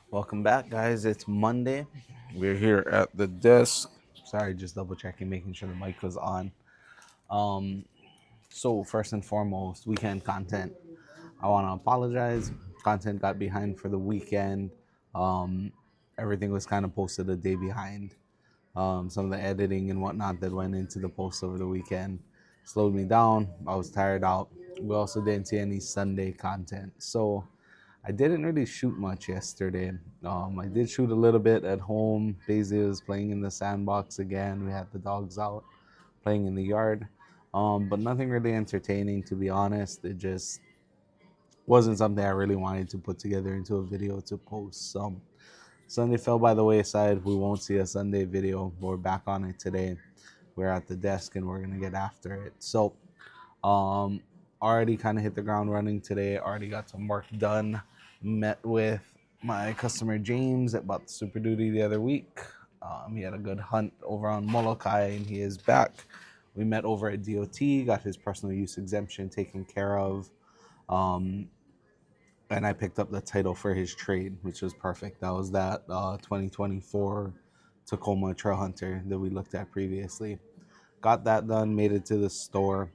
Welcome back, guys. It's Monday. We're here at the desk. Sorry, just double checking, making sure the mic was on. Um, so first and foremost, weekend content. I want to apologize. Content got behind for the weekend. Um, Everything was kind of posted a day behind. Some of the editing and whatnot that went into the post over the weekend slowed me down. I was tired out. We also didn't see any Sunday content, so I didn't really shoot much yesterday. I did shoot a little bit at home. Daisy was playing in the sandbox again. We had the dogs out playing in the yard, but nothing really entertaining, to be honest. It just wasn't something I really wanted to put together into a video to post. So Sunday fell by the wayside. We won't see a Sunday video. We're back on it today. We're at the desk and we're gonna get after it. So um, already kind of hit the ground running today. Already got some work done. Met with my customer James at Bought the Super Duty the other week. He had a good hunt over on Molokai and he is back. We met over at DOT, got his personal use exemption taken care of. Um, and I picked up the title for his trade, which was perfect. That was that 2024 Tacoma Trail Hunter that we looked at previously. Got that done, made it to the store.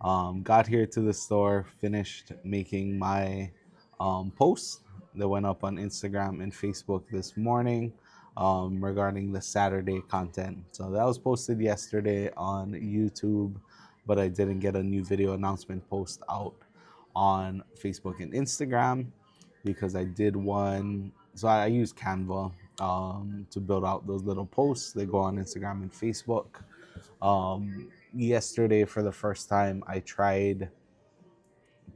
Got here to the store, finished making my posts that went up on Instagram and Facebook this morning regarding the Saturday content. So that was posted yesterday on YouTube, but I didn't get a new video announcement post out on Facebook and Instagram because I did one. So I use Canva to build out those little posts. They go on Instagram and Facebook. Yesterday, for the first time, I tried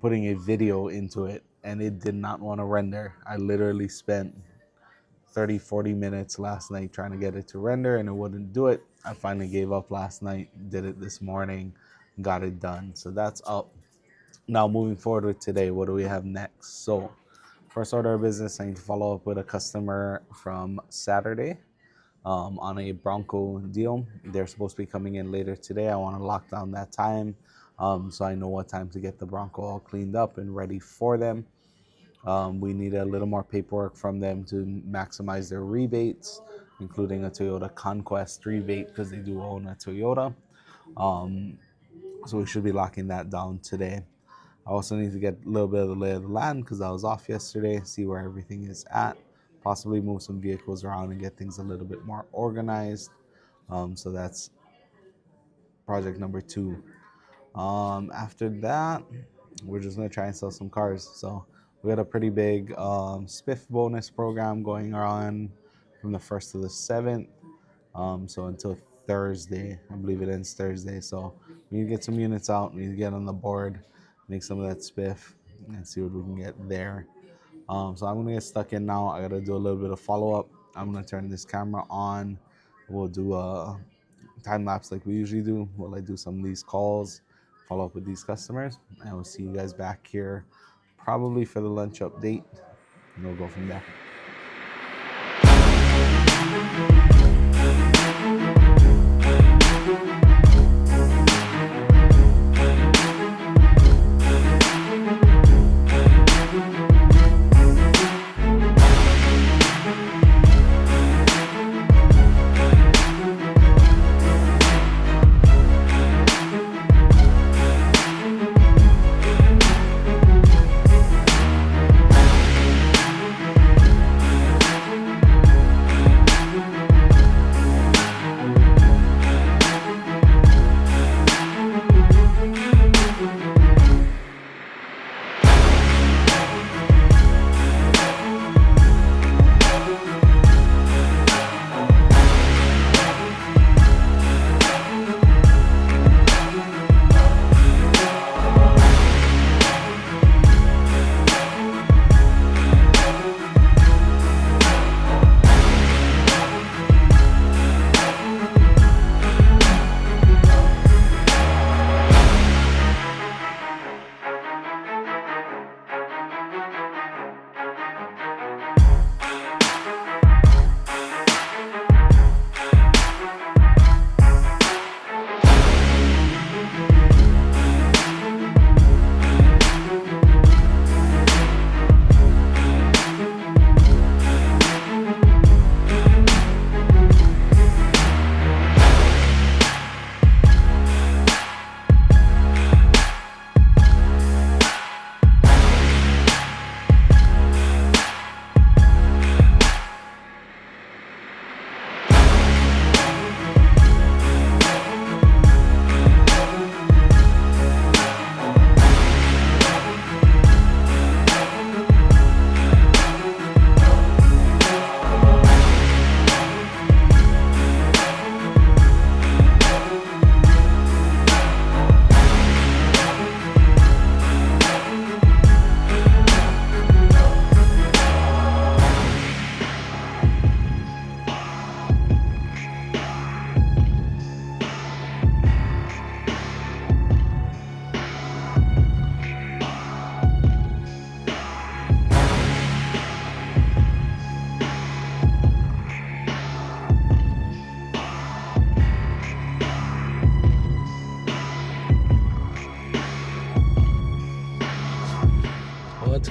putting a video into it and it did not want to render. I literally spent 30-40 minutes last night trying to get it to render and it wouldn't do it. I finally gave up last night, did it this morning, got it done. So that's up. Now moving forward with today, what do we have next? So first order of business, I need to follow up with a customer from Saturday on a Bronco deal. They're supposed to be coming in later today. I want to lock down that time so I know what time to get the Bronco all cleaned up and ready for them. We need a little more paperwork from them to maximize their rebates, including a Toyota Conquest rebate because they do own a Toyota. So we should be locking that down today. I also need to get a little bit of the lay of the land because I was off yesterday, see where everything is at, possibly move some vehicles around and get things a little bit more organized. So that's project number 2. After that, we're just going to try and sell some cars. So we got a pretty big spiff bonus program going on from the 1st to the 7th. So until Thursday, I believe it ends Thursday. So we need to get some units out, we need to get on the board, make some of that spiff and see what we can get there. So I'm gonna get stuck in now. I gotta do a little bit of follow-up. I'm gonna turn this camera on. We'll do a time lapse like we usually do while I do some of these calls, follow up with these customers, and we'll see you guys back here probably for the lunch update, and we'll go from there.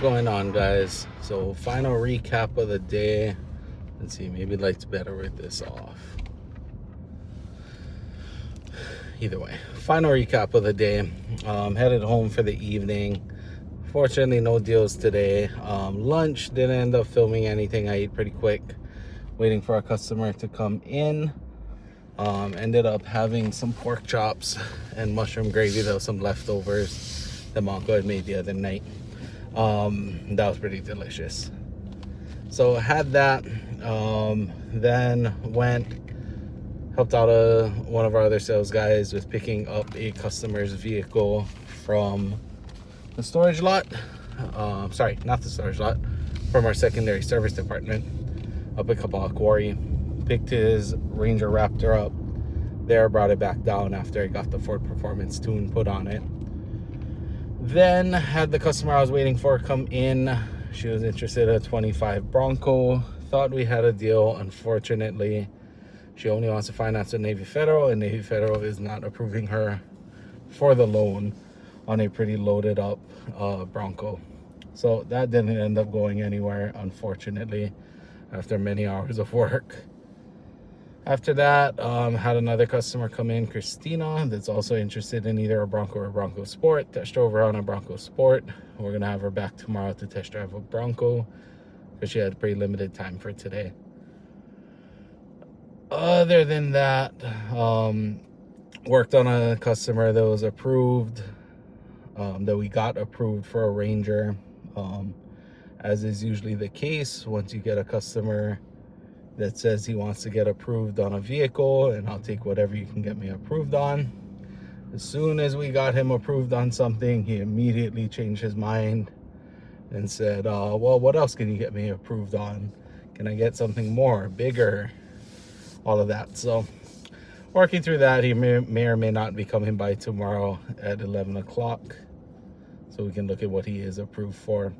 going on, guys? So final recap of the day. Let's see, maybe light's better with this off. Either way, final recap of the day. Headed home for the evening. Fortunately, no deals today. Lunch, didn't end up filming anything. I ate pretty quick, waiting for a customer to come in. Ended up having some pork chops and mushroom gravy. There was some leftovers that Monko had made the other night. That was pretty delicious. So I had that. Then went, helped out one of our other sales guys with picking up a customer's vehicle from the storage lot. Sorry, not the storage lot, from our secondary service department up at Kabbalah Quarry. Picked his Ranger Raptor up there, brought it back down after I got the Ford Performance tune put on it. Then had the customer I was waiting for come in. She was interested in a 25 Bronco. Thought we had a deal. Unfortunately, she only wants to finance with Navy Federal, and Navy Federal is not approving her for the loan on a pretty loaded up Bronco. So that didn't end up going anywhere, unfortunately, after many hours of work. After that, had another customer come in, Christina, that's also interested in either a Bronco or a Bronco Sport. Test drove her on a Bronco Sport. We're gonna have her back tomorrow to test drive a Bronco because she had pretty limited time for today. Other than that, worked on a customer that was approved, that we got approved for a Ranger. As is usually the case, once you get a customer that says he wants to get approved on a vehicle, and I'll take whatever you can get me approved on. As soon as we got him approved on something, he immediately changed his mind and said, well, what else can you get me approved on? Can I get something more, bigger, all of that? So working through that. He may or may not be coming by tomorrow at 11 o'clock, so we can look at what he is approved for.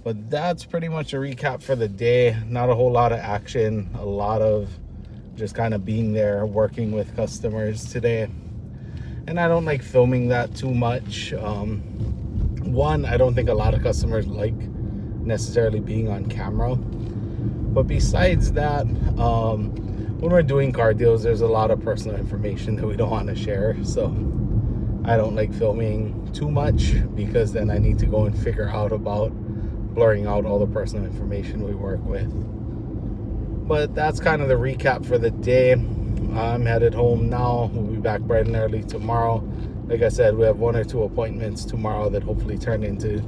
But that's pretty much a recap for the day. Not a whole lot of action, a lot of just kind of being there, working with customers today. And I don't like filming that too much. One, I don't think a lot of customers like necessarily being on camera. But besides that, when we're doing car deals, there's a lot of personal information that we don't want to share. So I don't like filming too much, because then I need to go and figure out about blurring out all the personal information we work with. But that's kind of the recap for the day. I'm headed home now. We'll be back bright and early tomorrow. Like I said, we have 1 or 2 appointments tomorrow that hopefully turn into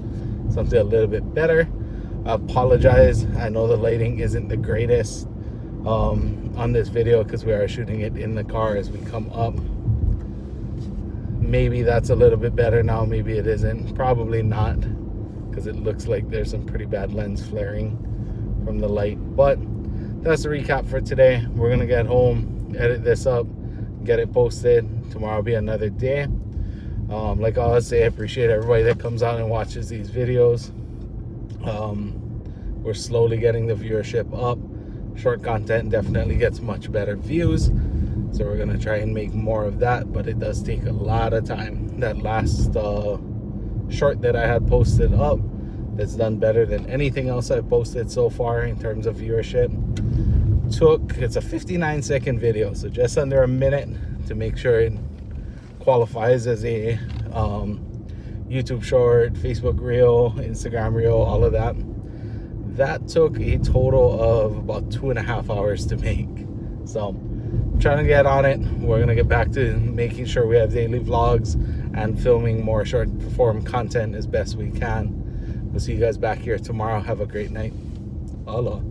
something a little bit better. I apologize. I know the lighting isn't the greatest on this video, because we are shooting it in the car as we come up. Maybe that's a little bit better now, maybe it isn't. Probably not, because it looks like there's some pretty bad lens flaring from the light. But that's the recap for today. We're gonna get home, edit this up, get it posted. Tomorrow will be another day. Like I always say, I appreciate everybody that comes out and watches these videos. We're slowly getting the viewership up. Short content definitely gets much better views, so we're gonna try and make more of that, but it does take a lot of time. That last short that I had posted up, that's done better than anything else I've posted so far in terms of viewership, it's a 59-second video, so just under a minute, to make sure it qualifies as a YouTube short, Facebook reel, Instagram reel, all of that. That took a total of about 2.5 hours to make. So I'm trying to get on it. We're gonna get back to making sure we have daily vlogs and filming more short form content as best we can. We'll see you guys back here tomorrow. Have a great night. Aloha.